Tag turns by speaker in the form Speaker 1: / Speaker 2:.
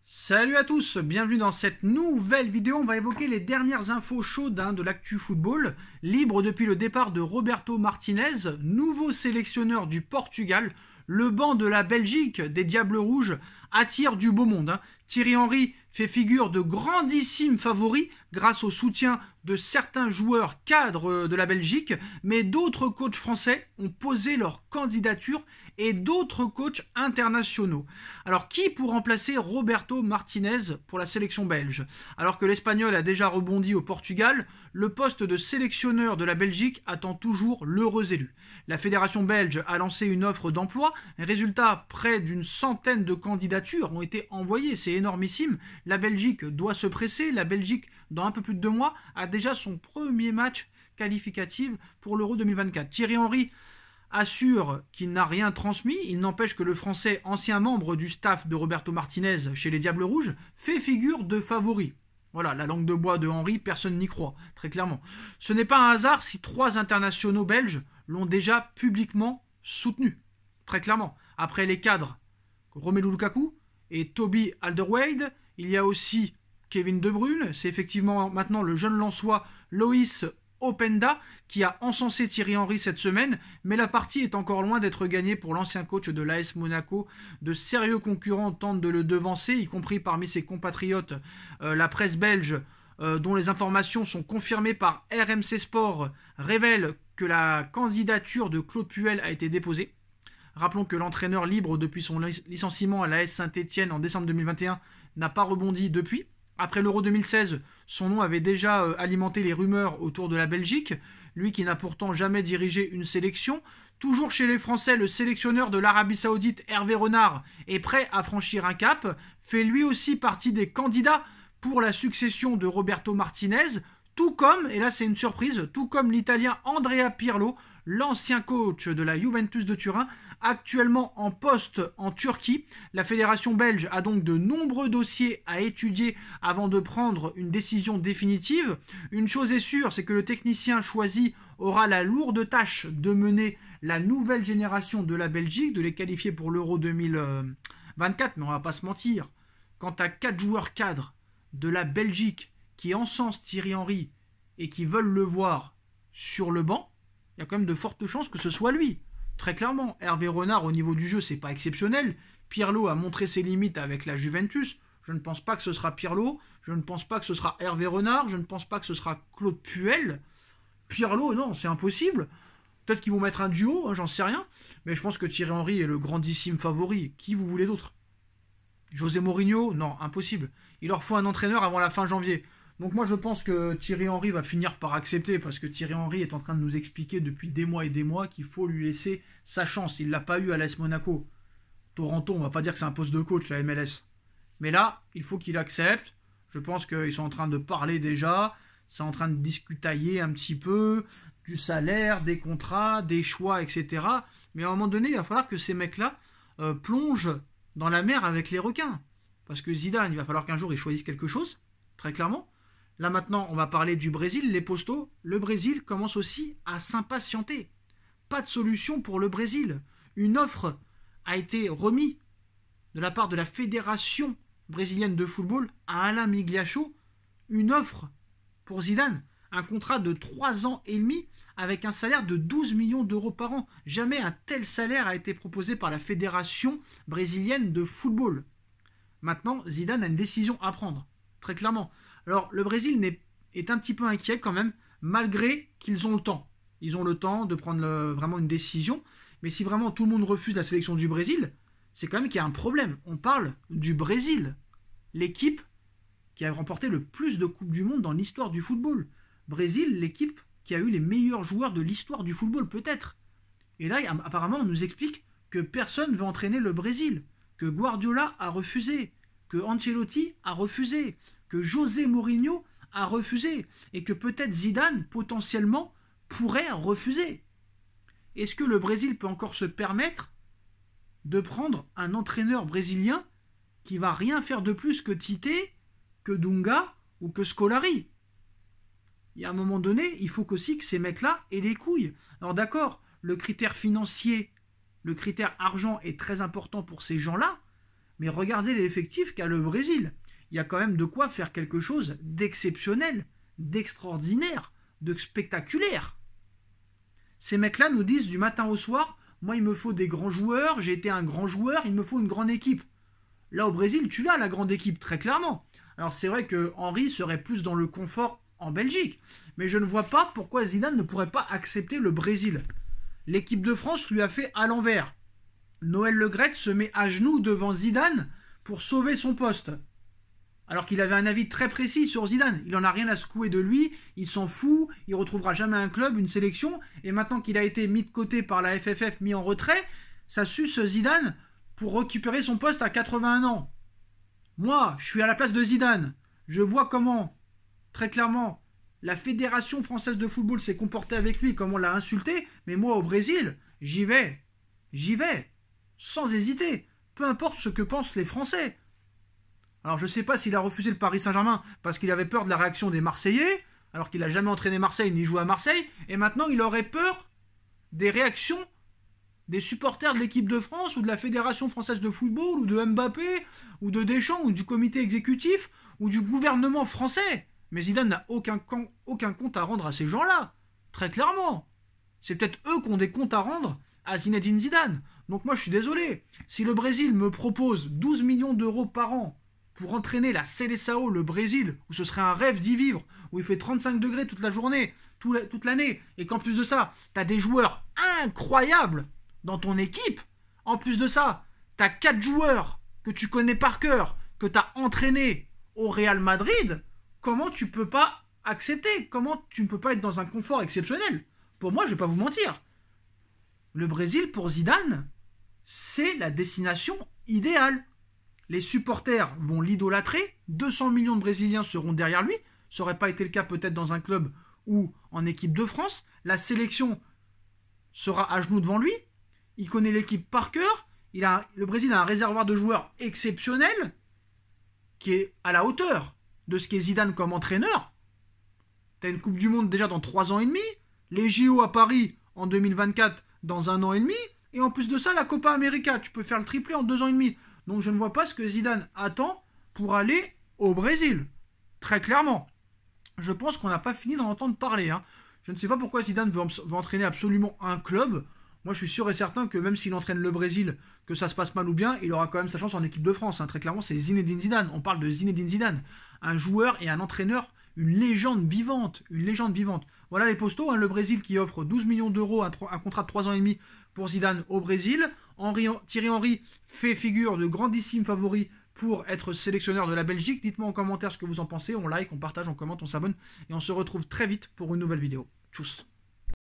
Speaker 1: Salut à tous, bienvenue dans cette nouvelle vidéo. On va évoquer les dernières infos chaudes de l'actu football. Libre depuis le départ de Roberto Martinez, nouveau sélectionneur du Portugal. Le banc de la Belgique des Diables Rouges attire du beau monde. Thierry Henry fait figure de grandissime favori grâce au soutien de certains joueurs cadres de la Belgique, mais d'autres coachs français ont posé leur candidature et d'autres coachs internationaux. Alors qui pour remplacer Roberto Martinez pour la sélection belge? Alors que l'Espagnol a déjà rebondi au Portugal, le poste de sélectionneur de la Belgique attend toujours l'heureux élu. La fédération belge a lancé une offre d'emploi. Résultat, près d'une centaine de candidatures ont été envoyées, c'est énormissime. La Belgique doit se presser. La Belgique, dans un peu plus de 2 mois, a déjà son premier match qualificatif pour l'Euro 2024. Thierry Henry assure qu'il n'a rien transmis. Il n'empêche que le Français, ancien membre du staff de Roberto Martinez chez les Diables Rouges, fait figure de favori. Voilà, la langue de bois de Henry, personne n'y croit, très clairement. Ce n'est pas un hasard si 3 internationaux belges l'ont déjà publiquement soutenu, très clairement. Après les cadres Romelu Lukaku et Toby Alderweireld, il y a aussi Kevin De Bruyne, c'est effectivement maintenant le jeune Lensois Loïs Openda qui a encensé Thierry Henry cette semaine, mais la partie est encore loin d'être gagnée pour l'ancien coach de l'AS Monaco. De sérieux concurrents tentent de le devancer, y compris parmi ses compatriotes. La presse belge, dont les informations sont confirmées par RMC Sport, révèle que la candidature de Claude Puel a été déposée. Rappelons que l'entraîneur libre depuis son licenciement à l'AS Saint-Etienne en décembre 2021 n'a pas rebondi depuis. Après l'Euro 2016, son nom avait déjà alimenté les rumeurs autour de la Belgique, lui qui n'a pourtant jamais dirigé une sélection. Toujours chez les Français, le sélectionneur de l'Arabie Saoudite, Hervé Renard, est prêt à franchir un cap, fait lui aussi partie des candidats pour la succession de Roberto Martinez, tout comme, et là c'est une surprise, tout comme l'Italien Andrea Pirlo, l'ancien coach de la Juventus de Turin, actuellement en poste en Turquie. La fédération belge a donc de nombreux dossiers à étudier avant de prendre une décision définitive. Une chose est sûre, c'est que le technicien choisi aura la lourde tâche de mener la nouvelle génération de la Belgique, de les qualifier pour l'Euro 2024, mais on va pas se mentir. Quant à 4 joueurs cadres de la Belgique qui encensent Thierry Henry et qui veulent le voir sur le banc, il y a quand même de fortes chances que ce soit lui. Très clairement, Hervé Renard au niveau du jeu, c'est pas exceptionnel. Pirlo a montré ses limites avec la Juventus. Je ne pense pas que ce sera Pirlo. Je ne pense pas que ce sera Hervé Renard. Je ne pense pas que ce sera Claude Puel. Pirlo, non, c'est impossible. Peut-être qu'ils vont mettre un duo, j'en sais rien. Mais je pense que Thierry Henry est le grandissime favori. Qui vous voulez d'autre? José Mourinho? Non, impossible. Il leur faut un entraîneur avant la fin janvier. Donc moi je pense que Thierry Henry va finir par accepter, parce que Thierry Henry est en train de nous expliquer depuis des mois et des mois qu'il faut lui laisser sa chance. Il ne l'a pas eu à l'AS Monaco. Toronto, on va pas dire que c'est un poste de coach, la MLS. Mais là, il faut qu'il accepte. Je pense qu'ils sont en train de parler déjà. C'est en train de discutailler un petit peu du salaire, des contrats, des choix, etc. Mais à un moment donné, il va falloir que ces mecs-là plongent dans la mer avec les requins. Parce que Zidane, il va falloir qu'un jour il choisisse quelque chose, très clairement. Là maintenant, on va parler du Brésil, les postos. Le Brésil commence aussi à s'impatienter. Pas de solution pour le Brésil. Une offre a été remise de la part de la Fédération brésilienne de football à Alain Migliacho. Une offre pour Zidane. Un contrat de 3 ans et demi avec un salaire de 12 millions d'euros par an. Jamais un tel salaire a été proposé par la Fédération brésilienne de football. Maintenant, Zidane a une décision à prendre, très clairement. Alors, le Brésil est un petit peu inquiet quand même, malgré qu'ils ont le temps. Ils ont le temps de prendre vraiment une décision. Mais si vraiment tout le monde refuse la sélection du Brésil, c'est quand même qu'il y a un problème. On parle du Brésil, l'équipe qui a remporté le plus de Coupes du Monde dans l'histoire du football. Brésil, l'équipe qui a eu les meilleurs joueurs de l'histoire du football, peut-être. Et là, apparemment, on nous explique que personne ne veut entraîner le Brésil, que Guardiola a refusé, que Ancelotti a refusé, que José Mourinho a refusé, et que peut-être Zidane, potentiellement, pourrait refuser. Est-ce que le Brésil peut encore se permettre de prendre un entraîneur brésilien qui va rien faire de plus que Tite, que Dunga ou que Scolari? Il y a un moment donné, il faut aussi que ces mecs-là aient les couilles. Alors d'accord, le critère financier, le critère argent est très important pour ces gens-là, Mais regardez l'effectif qu'a le Brésil. Il y a quand même de quoi faire quelque chose d'exceptionnel, d'extraordinaire, de spectaculaire. Ces mecs-là nous disent du matin au soir, moi il me faut des grands joueurs, j'ai été un grand joueur, il me faut une grande équipe. Là au Brésil, tu l'as la grande équipe, très clairement. Alors c'est vrai que Henry serait plus dans le confort en Belgique, mais je ne vois pas pourquoi Zidane ne pourrait pas accepter le Brésil. L'équipe de France lui a fait à l'envers. Noël Le Graët se met à genoux devant Zidane pour sauver son poste. Alors qu'il avait un avis très précis sur Zidane. Il n'en a rien à secouer de lui, il s'en fout, il ne retrouvera jamais un club, une sélection, et maintenant qu'il a été mis de côté par la FFF, mis en retrait, ça suce Zidane pour récupérer son poste à 81 ans. Moi, je suis à la place de Zidane. Je vois comment, très clairement, la Fédération française de football s'est comportée avec lui, comment on l'a insulté, mais moi au Brésil, j'y vais, sans hésiter, peu importe ce que pensent les Français. Alors je ne sais pas s'il a refusé le Paris Saint-Germain parce qu'il avait peur de la réaction des Marseillais, alors qu'il n'a jamais entraîné Marseille ni joué à Marseille, et maintenant il aurait peur des réactions des supporters de l'équipe de France ou de la Fédération française de football ou de Mbappé ou de Deschamps ou du comité exécutif ou du gouvernement français. Mais Zidane n'a aucun compte à rendre à ces gens-là, très clairement. C'est peut-être eux qui ont des comptes à rendre à Zinedine Zidane. Donc moi je suis désolé, si le Brésil me propose 12 millions d'euros par an pour entraîner la Seleção, le Brésil, où ce serait un rêve d'y vivre, où il fait 35 degrés toute la journée, toute l'année, et qu'en plus de ça, t'as des joueurs incroyables dans ton équipe, en plus de ça, t'as 4 joueurs que tu connais par cœur, que t'as entraînés au Real Madrid, comment tu peux pas accepter? Comment tu ne peux pas être dans un confort exceptionnel? Pour moi, je vais pas vous mentir. Le Brésil, pour Zidane, c'est la destination idéale. Les supporters vont l'idolâtrer, 200 millions de Brésiliens seront derrière lui, ça n'aurait pas été le cas peut-être dans un club ou en équipe de France, la sélection sera à genoux devant lui, il connaît l'équipe par cœur, le Brésil a un réservoir de joueurs exceptionnel qui est à la hauteur de ce qu'est Zidane comme entraîneur. T'as une Coupe du Monde déjà dans 3 ans et demi, les JO à Paris en 2024 dans 1 an et demi, et en plus de ça la Copa América, tu peux faire le triplé en 2 ans et demi. Donc je ne vois pas ce que Zidane attend pour aller au Brésil. Très clairement. Je pense qu'on n'a pas fini d'en entendre parler. Je ne sais pas pourquoi Zidane veut entraîner absolument un club. Moi je suis sûr et certain que même s'il entraîne le Brésil, que ça se passe mal ou bien, il aura quand même sa chance en équipe de France. Très clairement c'est Zinedine Zidane. On parle de Zinedine Zidane. Un joueur et un entraîneur, une légende vivante. Une légende vivante. Voilà les postaux. Le Brésil qui offre 12 millions d'euros, un contrat de 3 ans et demi pour Zidane au Brésil. Thierry Henry fait figure de grandissime favori pour être sélectionneur de la Belgique. Dites-moi en commentaire ce que vous en pensez. On like, on partage, on commente, on s'abonne. Et on se retrouve très vite pour une nouvelle vidéo. Tchuss.